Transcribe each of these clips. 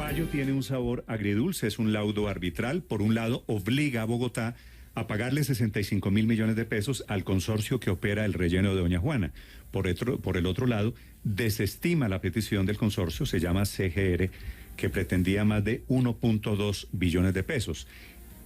fallo tiene un sabor agridulce, es un laudo arbitral. Por un lado, obliga a Bogotá a pagarle 65.000 millones de pesos al consorcio que opera el relleno de Doña Juana. Por el otro lado, desestima la petición del consorcio, se llama CGR, que pretendía más de 1.2 billones de pesos.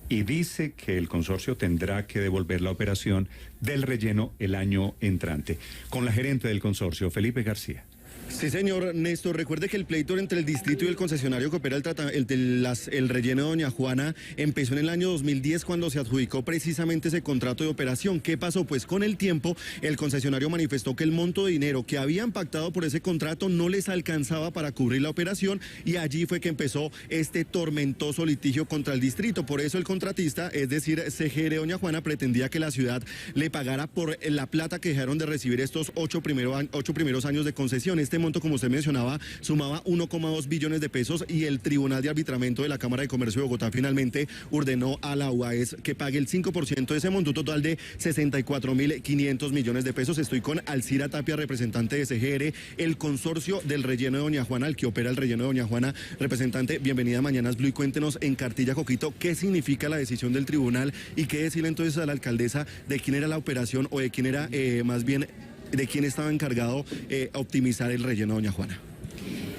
Y dice que el consorcio tendrá que devolver la operación del relleno el año entrante. Con la gerente del consorcio, Felipe García. Sí, señor Néstor, recuerde que el pleito entre el distrito y el concesionario que opera el relleno de Doña Juana empezó en el año 2010 cuando se adjudicó precisamente ese contrato de operación. ¿Qué pasó? Pues con el tiempo el concesionario manifestó que el monto de dinero que habían pactado por ese contrato no les alcanzaba para cubrir la operación y allí fue que empezó este tormentoso litigio contra el distrito. Por eso el contratista, es decir, CGR Doña Juana, pretendía que la ciudad le pagara por la plata que dejaron de recibir estos ocho primeros años de concesión. Este monto, como usted mencionaba, sumaba 1,2 billones de pesos y el Tribunal de Arbitramiento de la Cámara de Comercio de Bogotá finalmente ordenó a la UAES que pague el 5% de ese monto total de 64.500 millones de pesos. Estoy con Alcira Tapia, representante de CGR, el consorcio del relleno de Doña Juana, el que opera el relleno de Doña Juana. Representante, bienvenida a Mañanas Blue y cuéntenos en Cartilla Coquito qué significa la decisión del tribunal y qué decirle entonces a la alcaldesa de quién era la operación o de quién era más bien de quién estaba encargado optimizar el relleno de Doña Juana.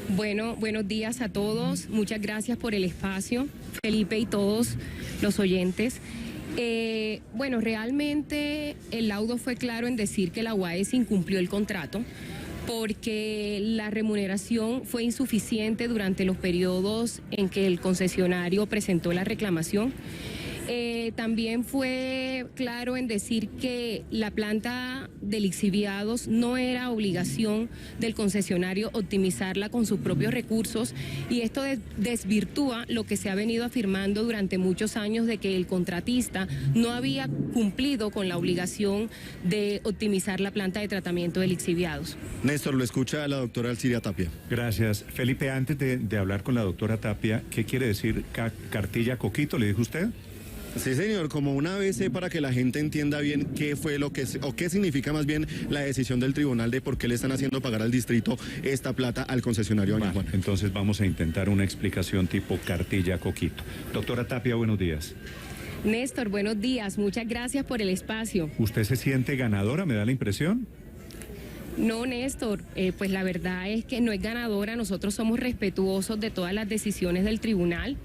Bueno, buenos días a todos. Muchas gracias por el espacio, Felipe y todos los oyentes. Bueno, realmente el laudo fue claro en decir que la UAES incumplió el contrato porque la remuneración fue insuficiente durante los periodos en que el concesionario presentó la reclamación. También fue claro en decir que la planta de lixiviados no era obligación del concesionario optimizarla con sus propios recursos y esto desvirtúa lo que se ha venido afirmando durante muchos años de que el contratista no había cumplido con la obligación de optimizar la planta de tratamiento de lixiviados. Néstor, lo escucha la doctora Alcira Tapia. Gracias. Felipe, antes de hablar con la doctora Tapia, ¿qué quiere decir cartilla Coquito? ¿Le dijo usted? Sí, señor, como una vez para que la gente entienda bien qué fue lo que, o qué significa más bien la decisión del tribunal de por qué le están haciendo pagar al distrito esta plata al concesionario Doña Juana. Entonces vamos a intentar una explicación tipo cartilla Coquito. Doctora Tapia, buenos días. Néstor, buenos días, muchas gracias por el espacio. ¿Usted se siente ganadora, me da la impresión? No, Néstor, pues la verdad es que no es ganadora, nosotros somos respetuosos de todas las decisiones del tribunal.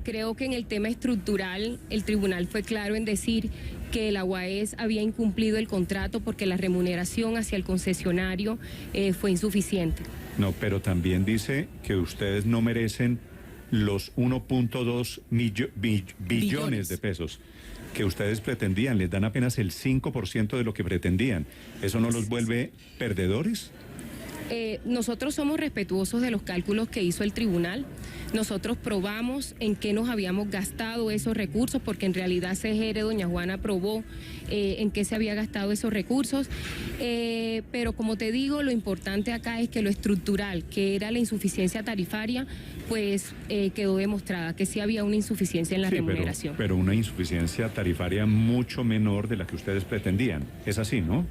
Creo que en el tema estructural el tribunal fue claro en decir que la UAES había incumplido el contrato porque la remuneración hacia el concesionario fue insuficiente. No, pero también dice que ustedes no merecen los 1.2 billones de pesos que ustedes pretendían, les dan apenas el 5% de lo que pretendían. ¿Eso no los vuelve perdedores? Nosotros somos respetuosos de los cálculos que hizo el tribunal. Nosotros probamos en qué nos habíamos gastado esos recursos, porque en realidad CGR Doña Juana probó en qué se había gastado esos recursos. Pero como te digo, lo importante acá es que lo estructural, que era la insuficiencia tarifaria, pues quedó demostrada que sí había una insuficiencia en la remuneración. Pero una insuficiencia tarifaria mucho menor de la que ustedes pretendían. Es así, ¿no?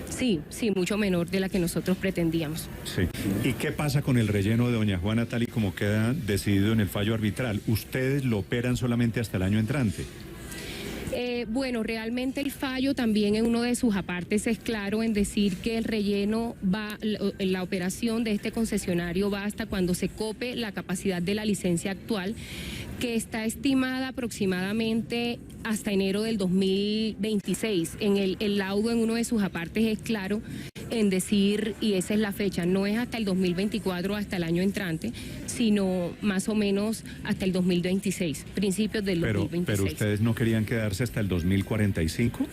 Sí, mucho menor de la que nosotros pretendíamos. Sí. ¿Y qué pasa con el relleno de Doña Juana tal y como queda decidido en el fallo arbitral? ¿Ustedes lo operan solamente hasta el año entrante? Bueno, realmente el fallo también en uno de sus apartes es claro en decir que el relleno va, la operación de este concesionario va hasta cuando se cope la capacidad de la licencia actual, que está estimada aproximadamente hasta enero del 2026. En el laudo en uno de sus apartes es claro en decir, y esa es la fecha, no es hasta el 2024, hasta el año entrante, sino más o menos hasta el 2026, principios del 2026. ¿Pero ustedes no querían quedarse hasta el 2045?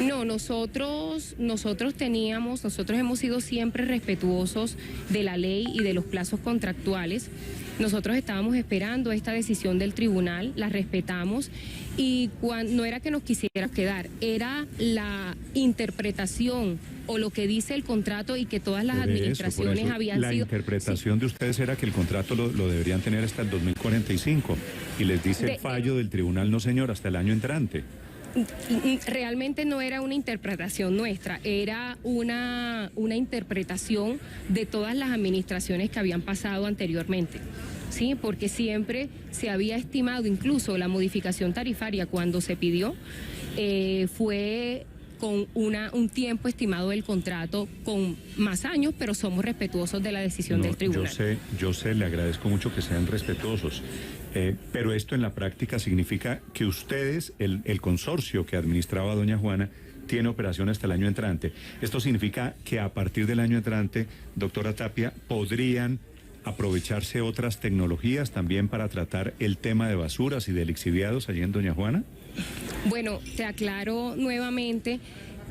No, nosotros hemos sido siempre respetuosos de la ley y de los plazos contractuales. Nosotros estábamos esperando esta decisión del tribunal, la respetamos y no era que nos quisiera quedar, era la interpretación o lo que dice el contrato y que todas las administraciones habían sido... La interpretación de ustedes era que el contrato lo deberían tener hasta el 2045 y les dice el fallo del tribunal, no señor, hasta el año entrante. Realmente no era una interpretación nuestra, era una interpretación de todas las administraciones que habían pasado anteriormente. Sí, porque siempre se había estimado, incluso la modificación tarifaria cuando se pidió, fue con un tiempo estimado del contrato con más años, pero somos respetuosos de la decisión del tribunal. Yo sé, le agradezco mucho que sean respetuosos, pero esto en la práctica significa que ustedes, el consorcio que administraba doña Juana, tiene operación hasta el año entrante. Esto significa que a partir del año entrante, doctora Tapia, podrían aprovecharse otras tecnologías también para tratar el tema de basuras y de lixiviados allí en doña Juana. Bueno, te aclaro nuevamente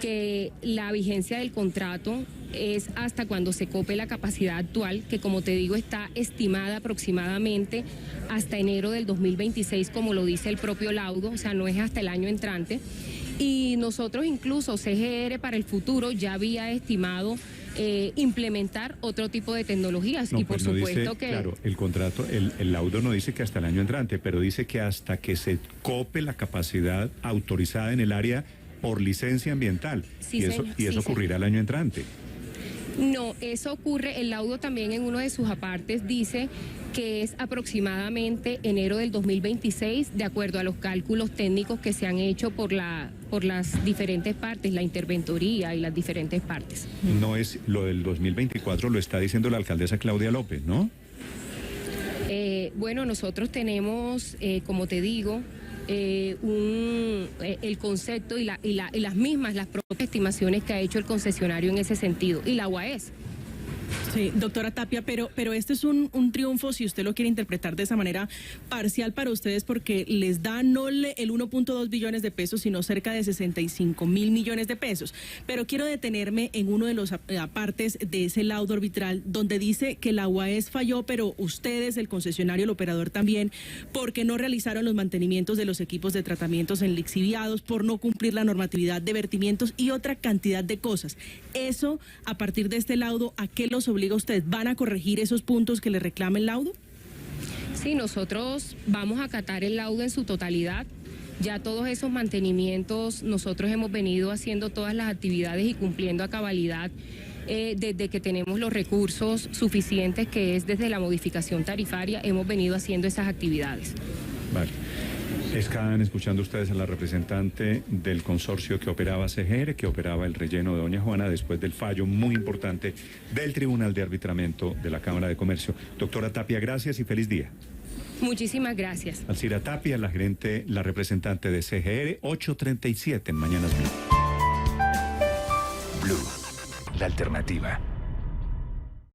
que la vigencia del contrato es hasta cuando se cope la capacidad actual, que como te digo está estimada aproximadamente hasta enero del 2026, como lo dice el propio laudo, o sea, no es hasta el año entrante. Y nosotros incluso, CGR para el futuro ya había estimado implementar otro tipo de tecnologías, no, y por pues no supuesto dice, que... Claro, el contrato, el laudo no dice que hasta el año entrante, pero dice que hasta que se cope la capacidad autorizada en el área por licencia ambiental, Sí, y eso ocurrirá el año entrante. No, eso ocurre, el laudo también en uno de sus apartes dice que es aproximadamente enero del 2026, de acuerdo a los cálculos técnicos que se han hecho por las diferentes partes, la interventoría y las diferentes partes. No es lo del 2024, lo está diciendo la alcaldesa Claudia López, ¿no? Bueno, nosotros tenemos, como te digo, el concepto y las propias estimaciones que ha hecho el concesionario en ese sentido, y la UAES. Sí, doctora Tapia, pero este es un triunfo, si usted lo quiere interpretar de esa manera, parcial para ustedes, porque les da no el 1.2 billones de pesos, sino cerca de 65.000 millones de pesos. Pero quiero detenerme en uno de los apartes de ese laudo arbitral, donde dice que la UAES falló, pero ustedes, el concesionario, el operador también, porque no realizaron los mantenimientos de los equipos de tratamientos en lixiviados, por no cumplir la normatividad de vertimientos y otra cantidad de cosas. Eso, a partir de este laudo, ¿a qué los obliga a ustedes? ¿Van a corregir esos puntos que le reclama el laudo? Sí, nosotros vamos a acatar el laudo en su totalidad. Ya todos esos mantenimientos, nosotros hemos venido haciendo todas las actividades y cumpliendo a cabalidad desde que tenemos los recursos suficientes, que es desde la modificación tarifaria, hemos venido haciendo esas actividades. Vale. Están escuchando ustedes a la representante del consorcio que operaba CGR, que operaba el relleno de doña Juana, después del fallo muy importante del Tribunal de Arbitramiento de la Cámara de Comercio. Doctora Tapia, gracias y feliz día. Muchísimas gracias. Alcira Tapia, la representante de CGR, 8:37 en Mañanas Blue. Blue, la alternativa.